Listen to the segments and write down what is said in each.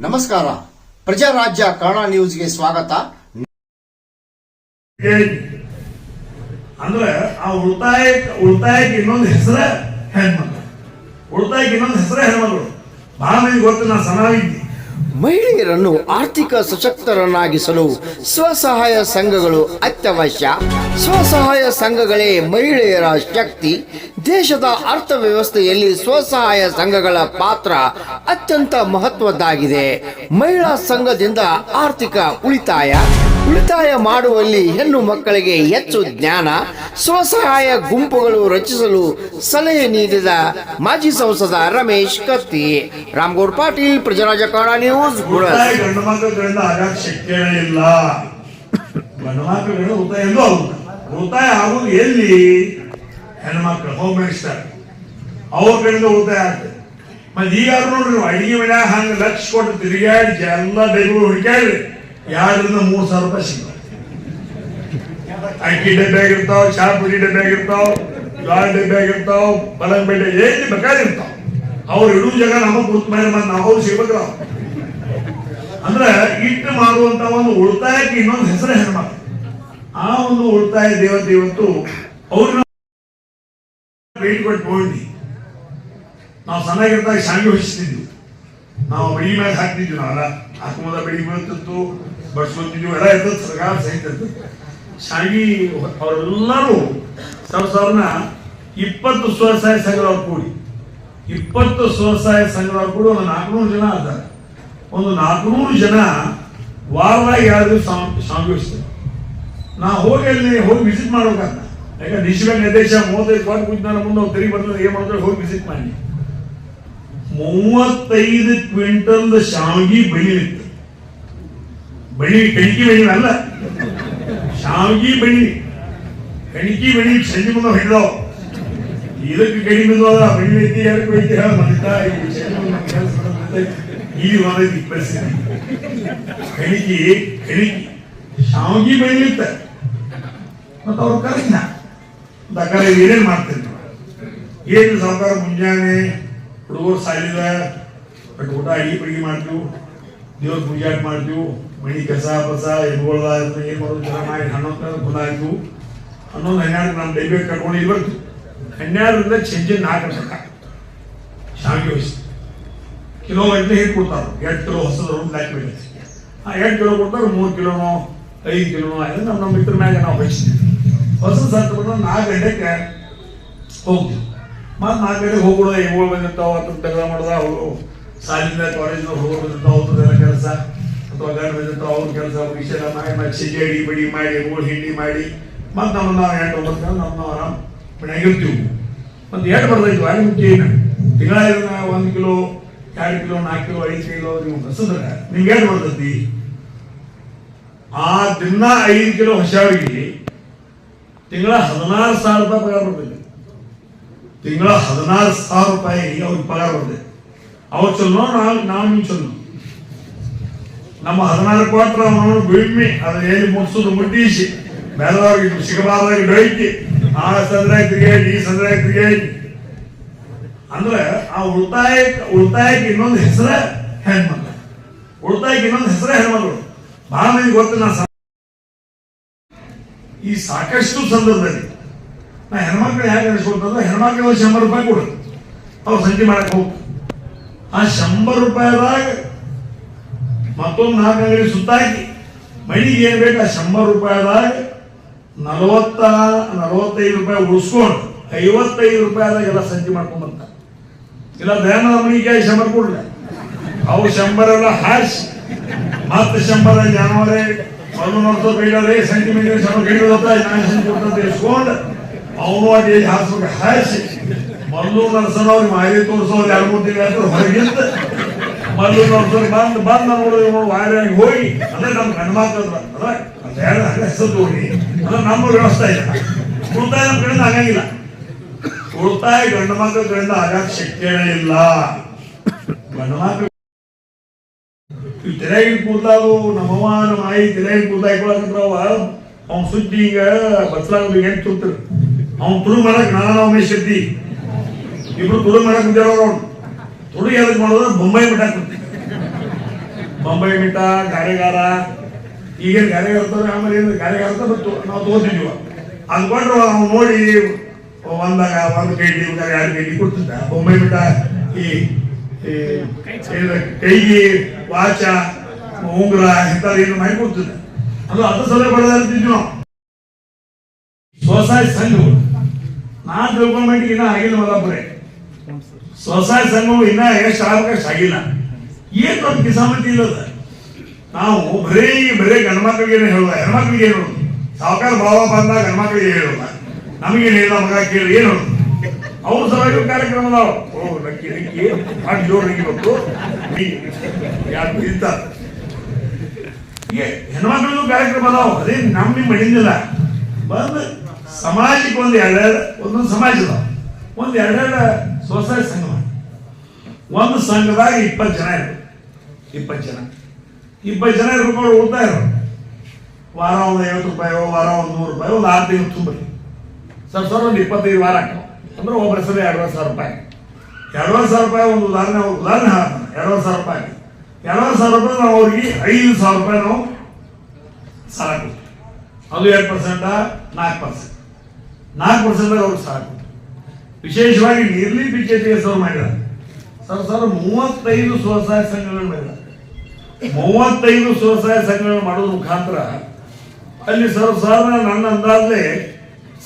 ನಮಸ್ಕಾರ, ಪ್ರಜಾರಾಜ್ಯ ಕನ್ನಡ ನ್ಯೂಸ್ಗೆ ಸ್ವಾಗತ. ಅಂದ್ರೆ ಆ ಉಳಿತಾಯಕ್ಕೆ ಇನ್ನೊಂದು ಹೆಸರೇ ಹೆಣ್ಮಕ್ಳು. ಉಳಿತಾಯಕ್ಕೆ ಇನ್ನೊಂದು ಹೆಸರೇ ಹೆಣ್ಮಕ್ಳು. ಬಹಳ ಮಂದಿ ಗೊತ್ತು. ನಾನು ಸಮಾವಿದ್ದೆ. ಮಹಿಳೆಯರನ್ನು ಆರ್ಥಿಕ ಸಶಕ್ತರನ್ನಾಗಿಸಲು ಸ್ವಸಹಾಯ ಸಂಘಗಳು ಅತ್ಯವಶ್ಯ. ಸ್ವಸಹಾಯ ಸಂಘಗಳೇ ಮಹಿಳೆಯರ ಶಕ್ತಿ. ದೇಶದ ಅರ್ಥವ್ಯವಸ್ಥೆಯಲ್ಲಿ ಸ್ವಸಹಾಯ ಸಂಘಗಳ ಪಾತ್ರ ಅತ್ಯಂತ ಮಹತ್ವದ್ದಾಗಿದೆ. ಮಹಿಳಾ ಸಂಘದಿಂದ ಆರ್ಥಿಕ ಉಳಿತಾಯ ಮಾಡುವಲ್ಲಿ ಹೆಣ್ಣು ಮಕ್ಕಳಿಗೆ ಹೆಚ್ಚು ಜ್ಞಾನ. ಸ್ವಸಹಾಯ ಗುಂಪುಗಳು ರಚಿಸಲು ಸಲಹೆ ನೀಡಿದ ಮಾಜಿ ಸಂಸದ ರಮೇಶ್ ಕತ್ತಿ. ರಾಮಗೌಡ ಪಾಟೀಲ್, ಪ್ರಜಾರಾಜ್ಯ ಕನ್ನಡ ನ್ಯೂಸ್. ಗಂಡು ಮಕ್ಕಳಿಂದ ಆಗಾಗ ಶಕ್ತಿಯೇ ಇಲ್ಲ. ಗಂಡು ಮಕ್ಕಳಿಂದ ಉಳಿತಾಯ ಎಂದು ಉಳಿತಾಯ ಆಗುವುದು ಎಲ್ಲಿ? ಹೆಣ್ಮಕ್ಳು ಹೋಮ್ ಮಿನಿಸ್ಟರ್ ಅವ್ರ ಕಡೆಯಿಂದ ಉಳಿತಾಯ ಆಗ್ತದೆ. ಮತ್ತೆ ಈಗ ನೋಡ್ರಿ, ಅಡಿಗೆ ಮನ್ಯಾಗ ಹಂಗ ಲಕ್ಷ ಕೊಟ್ಟು ತಿರುಗಾಡಿ ಎಲ್ಲ ಡೈಗಳು ಹುಡುಕಾಡಿ 2,000-3,000 ರೂಪಾಯಿ ಸಿಗ್ತಾವ. ಅಕ್ಕಿ ಡಬ್ಬೆ ಆಗಿರ್ತಾವ, ಚಾ ಪುಡಿ ಡಬ್ಬೆ ಆಗಿರ್ತಾವ, ಜೋಳ ಡಬ್ಬೆ ಆಗಿರ್ತಾವ, ಪಲಂಗ್ ಬೆಳೆ ಏನ್ ಬೇಕಾದಿರ್ತಾವ. ಅವ್ರು ಇಡೂ ಜಾಗ ನಮಗ್ ಗುರುತು ಮಾಡಿ ಮತ್ತೆ ನಾವು ಸಿಗ್ಬೇಕಲ್ಲ. ಅಂದ್ರೆ ಇಟ್ಟು ಮಾಡುವಂತ ಒಂದು ಉಳಿತಾಯಕ್ಕೆ ಇನ್ನೊಂದು ಹೆಸರೇ ಹೆಣ್ಮಕ್ಳು. ಆ ಒಂದು ಉಳಿತಾಯ ದೇವತೆ ಇವತ್ತು ಅವ್ರನ್ನ ಭೇಟಿ ಕೊಟ್ಟು ಹೋಗಿ ನಾವು ಸಣ್ಣಾಗಿರ್ತಾಗ ಶಾಂಗಿ ಹೊಡಿಸ್ತಿದ್ವಿ. ನಾವು ಬಡಿ ಮ್ಯಾಗ ಹಾಕ್ತಿದ್ವಿ. ನಾವೆಲ್ಲ ಹಾಕುಮದ ಬೆಳಿ ಬೀಳ್ತಿತ್ತು, ಬಡ್ಸ್ಕೊತಿದ್ವಿ, ಎಲ್ಲ ಇರ್ತದೆ. ಸರ್ಕಾರ ಸಹಿತ ಶಾಂಗಿ ಅವರೆಲ್ಲರೂ ಸಾವಿರನ 20 ಸ್ವಸಹಾಯ ಸಂಘದವ್ರು ಕೂಡಿ 20 ಸ್ವಸಹಾಯ ಸಂಘದವ್ರು ಕೂಡಿ ಒಂದು 400 ಜನ ಆದ್ದಾರೆ. ಒಂದು 400 ಜನ ವಾರದಾಗ 2 ದಿವಸ ಶಾಂಗಿ ಹೊಡಿಸ್ತಾರೆ. ನಾ ಹೋಗಿ ವಿಸಿಟ್ ಮಾಡ್ಬೇಕಂತ. ಯಾಕಂದ್ರೆ ಡಿಸ್ಟ್ರಿಕ್ಟ್ ನಿರ್ದೇಶ 35 ಕೋಟಿ ಕೂತಿನ ಮುಂದೆ ಅವ್ರು ತೆರಿಗೆ ಬರ್ತದೆ. ಏನ್ ಮಾಡ್ತಾರೆ, ಹೋಗಿ ವಿಸಿಟ್ ಮಾಡಿ 35 ಕ್ವಿಂಟಲ್ ಶಾವಿಗೆ ಬೆಳಿಲಿತ್ತು. ಕಣಿಕಿ ಬೆಳಿಲ್ಲ, ಶಾವಿಗೆ ಕಣಿಕಿ ಬೆಳಿ ಸಂಜೆ ಮುಂದೆ ಹಿಡಿದವ. ಇದಕ್ಕೆ ಕಡಿಮೆ ಬೆಳಿಲೈತಿ, ಯಾರು ಬೆಳಿತಿ ಹೇಳ ಈ ಪರಿಸ್ಥಿತಿ. ಕಣಿಕಿ ಶಾವಿಗೆ ಬೆಳಿಲಿತ್ತ. ಮತ್ತ ಅವ್ರ ಕರೆಕ್ಟ್ ದಾಖಲೆ ಏನೇನ್ ಮಾಡ್ತೀರಿ? ಏನು ಸಾವುಕಾರ ಮುಂಜಾನೆ ಹುಡುಗರು ಸಾಲಿದ ಬಟ್ ಊಟ ಅಡಿಗೆ ಮಾಡ್ತೀವಿ, ದೇವ್ರ ಪೂಜೆ ಮಾಡ್ತೀವಿ, ಮಣಿ ಕಸ ಪಸ ಎನ್ಗೊಳ್ದ ಏನ್ ಮಾಡೋದು ಜನ ಮಾಡಿ 11 ಗುಣ ಆಯ್ತು. 11-12 ನಮ್ಮ ಡೈಬೆ ಕಟ್ಕೊಂಡು ಇಲ್ಲಿ ಬರ್ತು. 12ರಿಂದ ಸಂಜೆ 4 ಗಂಟೆ ಶಾವಿಗೆ ವಹಿಸ್ತು. ಕಿಲೋ ಗಂಟೆ ಹೇಗೆ ಕೊಡ್ತಾರ. 2 ಕಿಲೋ ಹೊಸದ ಬ್ಲ್ಯಾಕ್ ಬೆಳೆ. 2 ಕಿಲೋ ಕೊಡ್ತಾರೆ. 3 ಕಿಲೋನೋ 5 ಕಿಲೋನೋ ಆಯ್ತು. ನಮ್ಮ ಮಿತ್ರ ಮ್ಯಾಗ ನಾವು ಹೊಯ್ಸ್ತೀವಿ. ಹೊಸ ಸತ್ತು ಬಿಟ್ಟು 4 ಗಂಟೆಗೆ ಹೋಗ್ತೀವಿ. ಮತ್ತೆ 4 ಗಂಟೆಗೆ ಹೋಗ್ಬಿಡೋದ. ಎಗಳು ಬಂದಿರ್ತಾವ, ಅದನ್ನ ತೆಗೆದ ಮಾಡ್ದ. ಅವರು ಸಾಲಿಂದ ಕಾಲೇಜ್ ಹೋಗೋದು ಬಂದಿರ್ತಾವ, ಅವ್ರದ್ದೆಲ್ಲ ಕೆಲಸ ಅಥವಾ ಗಂಡ ಬಂದಿರ್ತಾವ, ಅವ್ರ ಕೆಲಸ ವಿಷಯ ಮಾಡಿ ಸಿಜೆ ಅಡಿ ಬಡಿ ಮಾಡಿ ಎಗಳು ಹಿಂಡಿ ಮಾಡಿ ಮತ್ತೆ ನಾವು 8-9 ನಮ್ಮ ಆರಾಮ್ ಮನೆಯಾಗಿರ್ತೀವಿ. ಮತ್ತೆ 2 ಬರ್ತೈತಿ ವಾಡಿ ಮುಖ್ಯ ಏನು ತಿಂಗಳ 1 ಕಿಲೋ 2 ಕಿಲೋ 4 ಕಿಲೋ 5 ಕಿಲೋ ನೀವು ಹಸಿದ್ರೆ ನಿಮ್ಗೆ 2 ಬರ್ತೈತಿ. ಆ ದಿನ 5 ಕಿಲೋ ಹೊಸವರಿಗೆ ತಿಂಗಳ 16,000 ರೂಪಾಯಿ ಪಗಾರ ಬರ್ತದೆ. ತಿಂಗಳ 16,000 ರೂಪಾಯಿ ಅವ್ರಿಗೆ ಪಗಾರ ಬರ್ತದೆ. ಅವ್ರು ಚಲೋ, ನಾವು ಚಲೋ. ನಮ್ಮ 14 ಕ್ವಾರ್ಟರ್ ಅವನು ಬಿಮ್ಮಿ ಅದನ್ನ ಎಲ್ಲಿ ಮುಗಿಸೋದು ಮುಟ್ಟಿಸಿ ಬೇರೆದವ್ರಿಗೆ ಸಿಗಬಾರ್ದಾಗಿ ಡೊಯ್ಕಿ ಆ ಸಂದ್ರೆ ತಿರುಗೇಜಿ ಈ ಸಂದ್ರೆ ತಿರುಗೇಜಿ. ಅಂದ್ರೆ ಆ ಉಳಿತಾಯಕ್ಕೆ ಇನ್ನೊಂದು ಹೆಸರೇ ಹೆಣ್ಮಕ್ಳು. ಉಳಿತಾಯಕ್ಕೆ ಇನ್ನೊಂದು ಹೆಸರೇ ಹೆಣ್ಮಕ್ಳು. ಬಹಳ ಮಂದಿ ಗೊತ್ತು. ಈ ಸಾಕಷ್ಟು ಸಂದರ್ಭದಲ್ಲಿ ನಾ ಹೆಣ್ಮಕ್ಳು ಯಾಕೆ ನಡೆಸ್ಕೊಡ್ತಂದ್ರೆ ಹೆಣ್ಮಕ್ಳು 100 ರೂಪಾಯಿ ಕೊಡುದು. ಅವ್ರು ಸಂಜೆ ಮಾಡಕ್ ಹೋಗ್ತಾರೆ. ಆ 100 ರೂಪಾಯಿದಾಗ ಮತ್ತೊಂದು 4 ಅಂಗಡಿ ಸುತ್ತಾಕಿ ಮಳಿಗೆ ಏನ್ ಬೇಕು ಆ 100 ರೂಪಾಯಿದಾಗ 40-45 ರೂಪಾಯಿ ಉಳಿಸ್ಕೊಂಡು 55 ರೂಪಾಯಿದಾಗ ಎಲ್ಲ ಸಂಜೆ ಮಾಡ್ಕೊಂಡ್ ಬರ್ತಾರೆ. ಇಲ್ಲ ಬೇನ ಮಳಿಗೆ 100 ಕೊಡ್ಲ, ಅವು 100 ಎಲ್ಲ ಹಾರಿಸಿ ಮತ್ತೆ 100 ಜನವರಿ 100 ಬೇಡದೆ ಸೆಂಟಿಮೀಟರ್ 100 ಗಡಿ ಇಸ್ಕೊಂಡು ಅವನು ಅದೇ ಹಾಸ್ಬೇಕು ಹಾರಿಸಿ ಮಲ್ಲು ನರ್ಸನವ್ರಿಗೆ ಮಾಹಿತಿ ತೋರಿಸೋರು 2-3 ತಿಂಗಳು ಹೊರಗಿಂತ ಮಲ್ಲು ನರ್ಸರ್ ಬಂದು ನೋಡಿದ್ರೆ ವಾರಾಗಿ ಹೋಗಿ ಅದೇ ನಮ್ಮ ಗಂಡ್ಮಕ್ಳು ಹೆಸರು ಹೋಗಿ ಅಂದ್ರೆ ನಮ್ಮ ವ್ಯವಸ್ಥೆ ಇಲ್ಲ. ಉಳಿತಾಯ ನಮ್ಮ ಕಡೆಯಿಂದ ಆಗಂಗಿಲ್ಲ. ಉಳಿತಾಯ ಗಂಡು ಮಕ್ಕಳ ಕಡೆಯಿಂದ ಆಗಾಕ ಶಕ್ತಿಯೇ ಇಲ್ಲ. ಗಂಡು ಮಕ್ಕಳು ತೆರೆಗಿನ ಕೂದಲಾವು ನಮ್ಮವ್ವ ನಮ್ಮ ಆಯಿ ತೆರೆಗಿನ ಕೂದಲ ಹಾಕೊಳಕಂದ್ರವ ಅವ್ನ ಸುದ್ದಿ ಈಗ ಬಸ್ಲಾಗ ಹೆಂಗ್ ತುರ್ತಾರೆ ಅವ್ನು ತುಳು ಮಾಡಕ್ ನಾನು ಉಮೇಶ್ ಶೆಟ್ಟಿ ಇಬ್ರು ತುಳು ಮಾಡಕ್ ಮುಂಜಾವ ಅವ್ನು ತುಳು ಯಾವ್ದಕ್ ಮಾಡೋದು ಬೊಂಬೈ ಮಿಠ ಬೊಂಬೈ ಮಿಠ ಗಾರೆಗಾರ ಈಗೇನು ಗಾರೆಗಾರ ಇರ್ತಾರೆ ಆಮೇಲೆ ಏನು ಗಾರೆಗಾರ ಬತ್ತು ನಾವು ತಗೋತಿದ್ವಿ ಅಂದ್ಕೊಂಡ್ರು ಅವ್ನು ನೋಡಿ ಒಂದಾಗ ಒಂದು ಕೈಲಿ ಒಂದಾಗ 2 ಕೈಲಿ ಕೊಡ್ತಿದ್ದ ಬೊಂಬೈ ಮಿಠ ಈ ಕೈಗೆ ವಾಚ ಉಂಗುರ ಇಂಥದ್ದು ಏನು ಮಾಡಿ ಕೊಡ್ತಿದ್ದ ಅದು ಸಲ ಬಡದಿದ್ವಿ ನಾವು ಸ್ವಸಹಾಯ ಸಂಘಗಳು ನಾನ್ ತಿಳ್ಕೊಂಡ್ಬಿಟ್ಟು ಇನ್ನ ಆಗಿಲ್ಲ ಮಲ್ಲಾಪುರೆ ಸ್ವಸಹಾಯ ಸಂಘವು ಇನ್ನ ಎಷ್ಟು ಅವಕಾಶ ಆಗಿಲ್ಲ ಏನ್ ದೊಡ್ಡ ಕಿಸಾಮತಿ ಇಲ್ಲದ ನಾವು ಬರೇ ಗಂಡ್ಮಕ್ಳಿಗೆ ಹೇಳುವ ಹೆಣ್ಮಕ್ಳಿಗೆ ಏನು ಸಾವುಕಾರ ಭಾವ ಬಂದಾಗ ಗಂಡ್ಮಕ್ಳಿಗೆ ಹೇಳುವ ನಮಗೇನು ಹೇಳ ಮಗ ಕೇಳಿ ಏನು ಅವ್ರ ಸಲುವಾಗಿ ಕಾರ್ಯಕ್ರಮ ಅದಾವ ಓ ನಕ್ಕಿ ನಕ್ಕಿ ಮಾಡಿ ಜೋಡಿಗೆ ಗೊತ್ತು ಯಾರು ಇಂತ ಹೆಣ್ಮಕ್ಳಿಗೂ ಕಾರ್ಯಕ್ರಮ ಅದಾವ ಅದೇ ನಮ್ಮ ಮಡಿಂದಿಲ್ಲ ಬಂದು ಸಮಾಜಕ್ಕೆ ಒಂದೊಂದು ಸಮಾಜ ಅದಾವ ಒಂದು 2 ಸ್ವಸಹಾಯ ಸಂಘ ಒಂದು ಸಂಘದಾಗ 20 ಜನ ಇರ್ಬೇಕು 20 ಜನ ಇರ್ಬೇಕು ಓದ್ತಾ ಇರೋ ವಾರ ಒಂದು 50 ರೂಪಾಯಿ ವಾರ ಒಂದು 100 ರೂಪಾಯಿ ಒಂದು 6 ತಿಂಗಳು ತುಂಬರಿ ಸರ್ ಒಂದು 25 ವಾರ ಹಾಕೋ ಅಂದ್ರೆ ಒಬ್ಬರ ಹೆಸರು 2,500 ರೂಪಾಯಿ 2,500 ರೂಪಾಯಿ ಒಂದು ಉದಾಹರಣೆ ಹಾಕ್ತಾನೆ 2,500 ರೂಪಾಯಿ 2,500 ರೂಪಾಯಿ ನಾವು ಅವ್ರಿಗೆ 5,000 ರೂಪಾಯಿ ನಾವು ಸಾಲ ಕೊಡ್ತೀವಿ ಅದು 2% 4% ಅವ್ರಿಗೆ ಸಾಲ ಕೊಡ್ತೀವಿ ವಿಶೇಷವಾಗಿ ನಿರ್ಲಿ ಬಿಜೆಪಿ ಹೆಸರು ಮಾಡಿದ್ದಾರೆ ಸರ್ 35 ಸ್ವಸಹಾಯ ಸಂಘಗಳನ್ನು ಮಾಡಿದ್ದಾರೆ 35 ಸ್ವಸಹಾಯ ಸಂಘಗಳನ್ನು ಮಾಡೋದ್ರ ಮುಖಾಂತರ ಅಲ್ಲಿ ಸರ್ ನನ್ನ ಅಂದಾಜೆ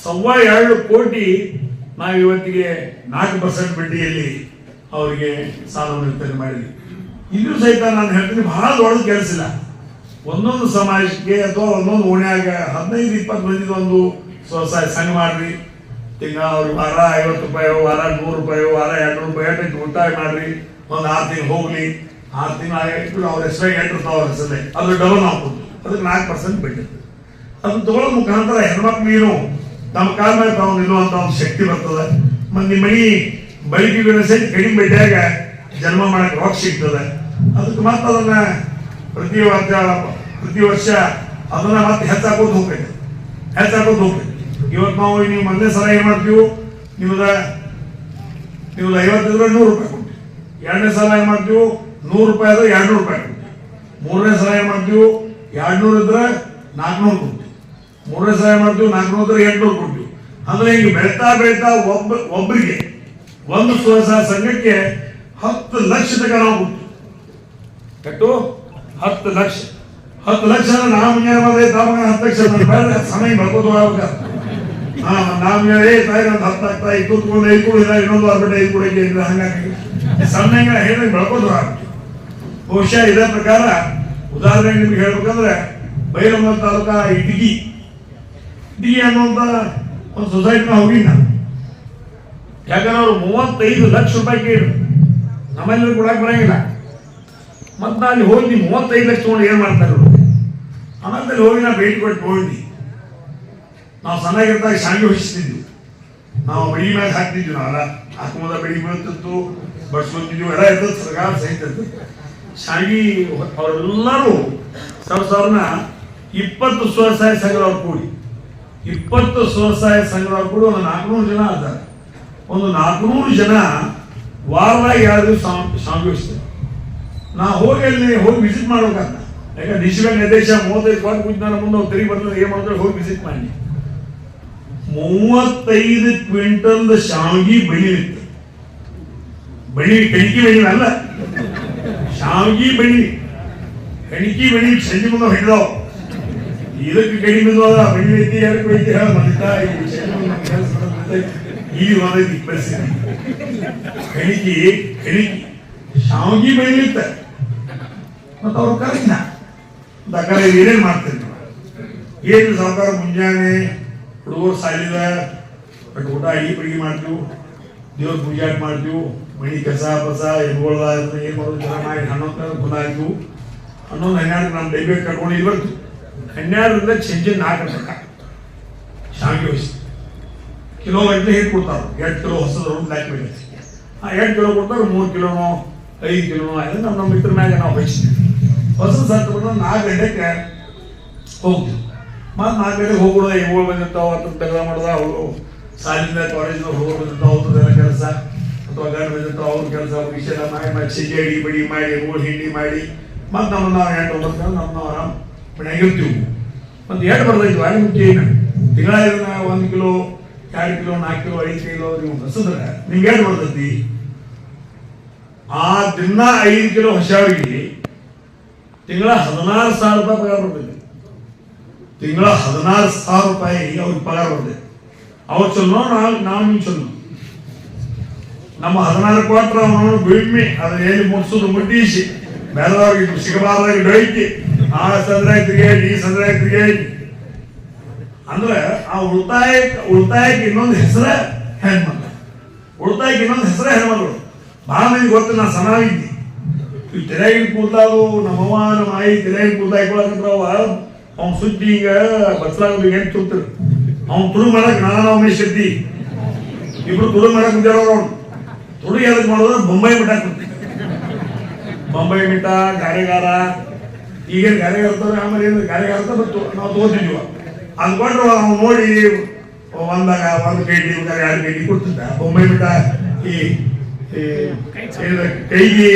2.25 ಕೋಟಿ ನಾವು ಇವತ್ತಿಗೆ 4% ಬಡ್ಡಿಯಲ್ಲಿ ಅವರಿಗೆ ಸಾಲವನ್ನು ವಿತರಣೆ ಮಾಡಿದ್ವಿ ಇದು ಸಹಿತ ನಾನು ಹೇಳ್ತೀನಿ ಬಹಳ ದೊಡ್ಡ ಕೆಲಸ ಇಲ್ಲ ಒಂದೊಂದು ಸಮಾಜಕ್ಕೆ ಅಥವಾ ಒಂದೊಂದು ಓಣ್ಯಾಗ 15-20 ಮಂದಿ ಒಂದು ಸ್ವಸಹಾಯ ಸಂಘ ಮಾಡ್ರಿ ತಿಂಗಳ ಅವ್ರಿಗೆ ವಾರ 50 ರೂಪಾಯಿ ವಾರ 100 ರೂಪಾಯಿ ವಾರ 200 ರೂಪಾಯಿ ಎಷ್ಟು ಉಳಿತಾಯ ಮಾಡ್ರಿ ಒಂದು 6 ತಿಂಗಳು ಹೋಗ್ಲಿ 6 ತಿಂಗಳು ಅವ್ರ ಹೆಸರು ಇಟ್ಟಿರ್ತಾವ ಅವ್ರ ಹೆಸರೇ ಅದು ಡಬಲ್ ನಾವು ಕೊಡ್ತೀವಿ ಅದಕ್ಕೆ 4% ಬಡ್ಡಿ ಅದನ್ನ ತಗೊಳ್ಳೋ ಮುಖಾಂತರ ಹೆಣ್ಮಕ್ಳು ನಮ್ಮ ಕಾಲ ಮೇಲೆ ತಾವು ನಿಲ್ಲುವಂತ ಒಂದು ಶಕ್ತಿ ಬರ್ತದೆ ಮತ್ತು ನಿಮ್ಮ ಮನಿ ಬಳಿಕೆಗಳ ಸಹಿತ ಕಡಿಮೆ ಬಡ್ಡಿಯಾಗ ಜನ್ಮ ಮಾಡಕ್ಕೆ ರೊಕ್ಕ ಸಿಗ್ತದೆ ಅದಕ್ಕೆ ಮತ್ತೆ ಅದನ್ನ ಪ್ರತಿ ವರ್ಷ ಅದನ್ನ ಮತ್ತೆ ಹೆಚ್ಚಾಕೋದು ಹೋಗ್ಬೇಕು ಇವತ್ತು ನಾವು ನೀವು ಮೊದಲನೇ ಸಲ ಏನ್ ಮಾಡ್ತೀವಿ ನಿಮ್ದ 50 ಇದ್ರೆ 100 ರೂಪಾಯಿ ಕೊಡ್ತೀವಿ 2ನೇ ಸಲ ಏನ್ ಮಾಡ್ತೀವಿ 100 ರೂಪಾಯಿ ಆದ್ರೆ 200 ರೂಪಾಯಿ ಕೊಡ್ತೀವಿ 3ನೇ ಸಲ ಏನ್ ಮಾಡ್ತೀವಿ 200 ಇದ್ರೆ 400 ಕೊಡ್ತೀವಿ 3ನೇ ಸಲ ಏನ್ ಮಾಡ್ತೀವಿ 400 ಇದ್ರೆ 800 ಕೊಡ್ತೀವಿ ಅಂದ್ರೆ ಹಿಂಗೆ ಬೆಳ್ತಾ ಒಬ್ಬರಿಗೆ ಒಂದು ಸ್ವಸಹಾಯ ಸಂಘಕ್ಕೆ 10 ಲಕ್ಷ ತನಕ ನಾವು ಕೊಡ್ತೀವಿ ಕಟ್ಟು 10 ಲಕ್ಷ ಅಂದ್ರೆ ನಾವು ಮುಂಜಾನೆ ಬಂದ್ರೆ ತಮಗೆ 10 ಲಕ್ಷ ಸಮಯ ಬರ್ಬೋದು ನಾವು ತಾಯಿ ಒಂದು 10 ಆಗ್ತಾ ಕೂತ್ಕೊಂಡು 5 ಕೂಡ ಇನ್ನೊಂದು ವಾರ 5 ಕೂಡ ಹಂಗಾಗಿ ಸಮಯ ಹೇಳಿದ್ರೆ ಬೆಳ್ಕೊಂಡು ಬಹುಶಃ ಇದೇ ಪ್ರಕಾರ ಉದಾಹರಣೆಗೆ ನಿಮ್ಗೆ ಹೇಳ್ಬೇಕಂದ್ರೆ ಬೈಲಹೊಂಗಲ ತಾಲೂಕಾ ಇಟಗಿ ಅನ್ನುವಂತ ಒಂದು ಸೊಸೈಟಿನ ಹೋಗಿದ್ದ ಯಾಕಂದ್ರೆ ಅವ್ರು 35 ಲಕ್ಷ ರೂಪಾಯಿ ಕೇಳಿ ನಮ್ಮಲ್ಲಿ ಕೊಡಕ್ ಬರಂಗಿಲ್ಲ ಮತ್ ನಾ ಅಲ್ಲಿ ಹೋಗಿ 35 ಲಕ್ಷ ತಗೊಂಡು ಏನ್ ಮಾಡ್ತಾರೆ ಆಮೇಲೆ ಹೋಗಿ ನಾ ಭೇಟಿ ಕೊಟ್ಟು ಹೋಗಿದ್ವಿ ನಾವು ಸಣ್ಣಾಗಿರ್ತಾಗ ಶಾಂಗಿ ಹೊಡಿಸ್ತಿದ್ವಿ ನಾವು ಬಡಿ ಮ್ಯಾಗ ಹಾಕ್ತಿದ್ವಿ ನಾವೆಲ್ಲ ಹಾಕುವುದ ಬೆಳಿ ಬೀಳ್ತಿತ್ತು ಬಡ್ಸ್ಕೊತಿದ್ವಿ ಎಲ್ಲ ಇರ್ತದೆ ಸರ್ಕಾರ ಸಹಿತ ಶಾಂಗಿ ಅವರೆಲ್ಲರೂ ಸರ್ನ 20 ಸ್ವಸಹಾಯ ಸಂಘದವ್ರು ಕೂಡಿ 20 ಸ್ವಸಹಾಯ ಸಂಘದವ್ರು ಕೂಡಿ ಒಂದು 400 ಜನ ಇದ್ದಾರೆ ಒಂದು 400 ಜನ ವಾರದಾಗ 2 ದಿವಸ ಶಾಂಗಿ ಹೊಡಿಸ್ತಾರೆ ನಾ ಹೋಗಿ ವಿಸಿಟ್ ಮಾಡ್ಬೇಕಂತ ಯಾಕಂದ್ರೆ ಡಿ ಸಿ ಬ್ಯಾಂಕ್ ನಿರ್ದೇಶ 35 ಕೋಟಿ ಕುಂತಾನ ಮುಂದೆ ಅವ್ರು ತೆರಿಗೆ ಬರ್ತದೆ ಏನ್ ಮಾಡ್ತಾರೆ ಹೋಗಿ ವಿಸಿಟ್ ಮಾಡಿ 35 ಕ್ವಿಂಟಲ್ ಶಾವಿಗೆ ಬೆಳಿಲಿತ್ತು ಕಣಿಕಿ ಬೆಳಿ ಅಲ್ಲ ಶಾವಿಗೆ ಬೆಳಿ ಕಣಿಕಿ ಬೆಳಿ ಸಂಜೆ ಮುಂದೆ ಹಿಡಿದವು ಇದಕ್ಕೆ ಕಡಿಮೆ ಬೆಳಿತಿ ಯಾರು ಬೆಳಿತಿ ಹೇಳ ಇಲ್ಲಿ ಬಂದೈತಿ ಪರಿಸ್ಥಿತಿ ಕಣಿಕಿ ಶಾವಿಗೆ ಬೆಳಿಲಿತ್ತ ಮತ್ತ ಅವ್ರು ಕರೆಕ್ಟ್ನ ದಾಖಲೆ ಏನೇನ್ ಮಾಡ್ತೀರಿ ಏನು ಸಾವುಕಾರ ಮುಂಜಾನೆ ಹುಡುಗರು ಸಾಲಿದ ಬಟ್ ಊಟ ಅಡಿಗೆ ಮಾಡ್ತೀವಿ ದೇವ್ರ ಪೂಜೆ ಮಾಡ್ತೀವಿ ಮಣಿ ಕಸ ಪಸ ಎಮ್ಗೊಳ್ದ ಏನ್ ಮಾಡೋದು ಜನ ಮಾಡಿ 11 ಕುಂದಾಯ್ತು 11-12 ನಮ್ಮ ಡೈಬೇಟ್ ಕಟ್ಕೊಂಡು ಇಲ್ಲಿ ಬರ್ತೀವಿ 12ರಿಂದ ಸಂಜೆ 4 ತನಕ ಶಾವಿಗೆ ವಹಿಸಿ ಕಿಲೋ ಗಂಟೆ ಹೇಗೆ ಕೊಡ್ತಾರೆ 2 ಕಿಲೋ ಹೊಸದ ಬ್ಲ್ಯಾಕ್ ಮೇಲೆ 2 ಕಿಲೋ ಕೊಡ್ತಾರೆ 3 ಕಿಲೋನೋ 5 ಕಿಲೋನೋ ಆಯ್ತು ನಮ್ಮ ಮಿತ್ರ ಮ್ಯಾಗ ನಾವು ವಹಿಸ್ತೀವಿ ಹೊಸ ಸತ್ತು 4 ಗಂಟೆಗೆ ಹೋಗ್ತೀವಿ ಮತ್ತು 4 ಗಂಟೆಗೆ ಹೋಗ್ಬಿಡೋದ, ಇವುಗಳು ಬಂದಿರ್ತಾವ, ಅದ್ರ ತೆಗೆದ ಮಾಡೋದ, ಅವರು ಸಾಲಿಂದ ಕಾಲೇಜಿನ ಹುಡುಗರು ಬಂದಿರ್ತಾವ, ಅವ್ರದ್ದೆಲ್ಲ ಕೆಲಸ, ಅಥವಾ ಗಂಡು ಬಂದಿರ್ತಾವ, ಅವ್ರ ಕೆಲಸ ವಿಷಯ ಮಾಡಿ ಸಿಗಡಿ ಬಡಿ ಮಾಡಿ ರೋಡ್ ಹಿಂಡಿ ಮಾಡಿ ಮತ್ತು ನಮ್ಮನ್ನು ನಾವು 8-9 ಗಂಟೆ ನಮ್ಮ ಆರಾಮ್ ಮನೆಯಾಗ ಇರ್ತೀವಿ. ಮತ್ತು ಎಷ್ಟು ಬರ್ತೈತಿ ವಾಡಿ ಮುಖ್ಯ ಏನು ತಿಂಗಳ 1 ಕಿಲೋ 2 ಕಿಲೋ 4 ಕಿಲೋ 5 ಕಿಲೋ ನೀವು ಹಸಿದ್ರೆ ನಿಮ್ಗೆ ಎಷ್ಟು ಬರ್ತೈತಿ? ಆ ದಿನ 5 ಕಿಲೋ ಹಸಿಯವರಿಗೆ ತಿಂಗಳ 16,000 ರೂಪಾಯಿ ಪಗಾರ ಬರ್ತೈತಿ. ತಿಂಗಳ 16,000 ರೂಪಾಯಿ ಅವ್ರಿಗೆ ಪಗಾರ ಬರ್ತೈತಿ. ಅವ್ರು ಚಲೋ, ನಾವು ನೀವು ಚಲೋ. ನಮ್ಮ 16 ಕೊಟ್ರೆ ಅವನು ಬಿಮ್ಮಿ ಅದನ್ನ ಎಲ್ಲಿ ಮುಟ್ಸೋದು ಮುಟ್ಟಿಸಿ ಬೇರೆದವ್ರಿಗೆ ಸಿಗಬಾರ್ದಾಗಿ ಡೊಯ್ಕಿ ಆ ಸಂದ್ರೆ ತಿರುಗೇಡಿ ಈ ಸಂದ್ರೆ ತಿರುಗೇಡಿ ಅಂದ್ರೆ ಆ ಉಳಿತಾಯಕ್ಕೆ ಇನ್ನೊಂದು ಹೆಸರ ಹೆಣ್ಮಕ್ಳು. ಉಳಿತಾಯಕ್ಕೆ ಇನ್ನೊಂದು ಹೆಸರ ಹೆಣ್ಮಕ್ಳು. ಭಾಳ ಮಂದಿ ಗೊತ್ತು, ನಾ ಸಣ್ಣವಿದ್ದಿ ಈ ತೆರೆಗಿನ ಕೂದಲಾದು ನಮ್ಮವ್ವ ನಮ್ಮ ಆಯಿ ತೆರೆಗಿನ ಕೂದಲ ಹಾಕೊಳಕಂತ್ರವ ಅವ್ನ ಸುದ್ದಿ ಈಗ ಬಸ್ಲಾಗ ಏನು ತುರ್ತಿರು ಅವ್ನು ತುಳು ಮಾಡಕ್ ನಾನು ಉಮೇಶ್ ಇದ್ದಿ ಇಬ್ರು ತುಳು ಮಾಡಕ್ ಮುಂಜಾರ ಅವ್ನು ತುಳು ಯಾವ್ದಕ್ಕೆ ಮಾಡೋದು ಬೊಂಬೈ ಮಿಠ ಕೊಡ್ತೀವಿ. ಬೊಂಬೈ ಮಿಠ ಗಾರೆಗಾರ ಈಗೇನು ಗಾರೆಗಾರ ಇರ್ತಾರೆ, ಆಮೇಲೆ ಏನು ಗಾರೆಗಾರ ಅಂತ ಬತ್ತು ನಾವು ತಗೋತಿದ್ವಿ. ಅದು ಕೊಟ್ಟರು ಅವ್ನು ನೋಡಿ ಒಂದಾಗ 1 KG 2 KG ಕೊಡ್ತಿದ್ದ ಬೊಂಬೈ ಮಿಠ. ಈ ಕೈಗೆ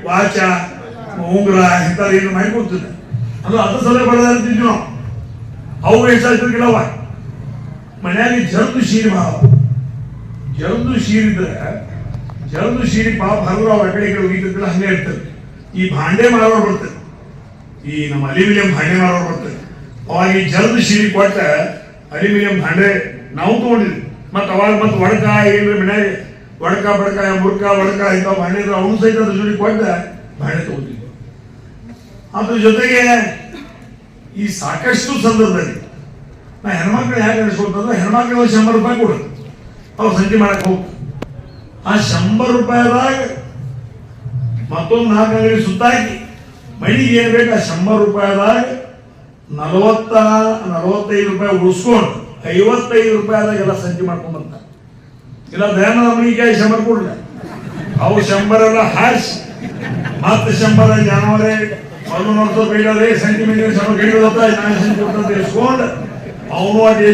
ವಾಚ ಉಂಗುರ ಇಂಥದ್ದು ಏನು ಮಾಡಿ ಕೊಡ್ತಿದ್ದ. ಅದು ಸಲ ಬಡದಾಡ್ತಿದ್ವಿ ನಾವು. ಅವು ಎಷ್ಟಾಗ್ತಿರ್ಕಿಲ್ಲವ ಮನ್ಯಾಗ ಜರ್ದು ಶೀರಿ ಭಾವ ಜರ್ದು ಶೀರಿದ್ರೆ ಜರ್ದು ಶೀರಿ ಪಾಪ ಹರಿದ್ರು ಅವ್ರ ಕಡೆ ಹೋಗಿದ್ದಿಲ್ಲ, ಹಂಗೆ ಇರ್ತದೆ. ಈ ಭಾಂಡೆ ಮಾರೋರು ಬರ್ತದೆ, ಈ ನಮ್ಮ ಅಲ್ಯೂಮಿನಿಯಂ ಭಾಂಡೆ ಮಾರೋರು ಬರ್ತದೆ. ಅವಾಗ ಈ ಜರ್ದು ಶೀರಿ ಕೊಟ್ಟ ಅಲ್ಯೂಮಿನಿಯಂ ಭಾಂಡೆ ನಾವು ತಗೊಂಡಿದ್ವಿ. ಮತ್ತು ಅವಾಗ ಮತ್ತು ಒಡಕ ಏನ್ರಿ ಮನ್ಯಾಗ ಒಡಕ ಬಡಕ ಮುರ್ಕ ಒಡಕ ಇಂಥವು ಭಾಂಡೆ ಇದ್ರೆ ಅವನು ಸಹಿತ ಅದ್ರ ಜೋಡಿ ಕೊಟ್ಟ ಭಾಂಡೆ ತಗೊಂಡಿದ್ವಿ. ಅದ್ರ ಜೊತೆಗೆ ಈ ಸಾಕಷ್ಟು ಸಂದರ್ಭದಲ್ಲಿ ನಾ ಹೆಣ್ಮಕ್ಳು ಯಾಕೆ ನಡೆಸ್ಕೊಳ್ತಂದ್ರೆ ಹೆಣ್ಮಕ್ಳು 100 ರೂಪಾಯಿ ಕೊಡೋದು ಅವ್ರು ಸಂಜೆ ಮಾಡಕ್ಕೆ ಹೋಗ್ತಾರೆ. ಆ 100 ರೂಪಾಯಿದಾಗ ಮತ್ತೊಂದು 4 ಅಂಗಡಿ ಸುತ್ತಾಕಿ ಮನೆಗೆ ಏನು ಬೇಕು ಆ 100 ರೂಪಾಯಿದಾಗ 45 ರೂಪಾಯಿ ಉಳಿಸ್ಕೊಂಡು 55 ರೂಪಾಯಿದಾಗ ಎಲ್ಲ ಸಂಜೆ ಮಾಡ್ಕೊಂಡು ಬರ್ತಾರೆ. ಇಲ್ಲ ದಯಾನಂದ ಮನೆಗೆ 100 ಕೊಡ್ಲ ಅವು 100 ಎಲ್ಲ ಹಾಸಿ ಮತ್ತೆ 100 ಜಾನುವಾರೇ ಮೊದಲು ನೋಡ್ತಾ ಬೇಡದೆ ಸೆಂಟಿಮೀಟರ್ 100 ಗಡಿ ಹೋಗ್ತಾ ನಾನು ಸಂಜೆ ಕೊಡ್ತಾ ಇಸ್ಕೊಂಡು ಅವನು ಅದೇ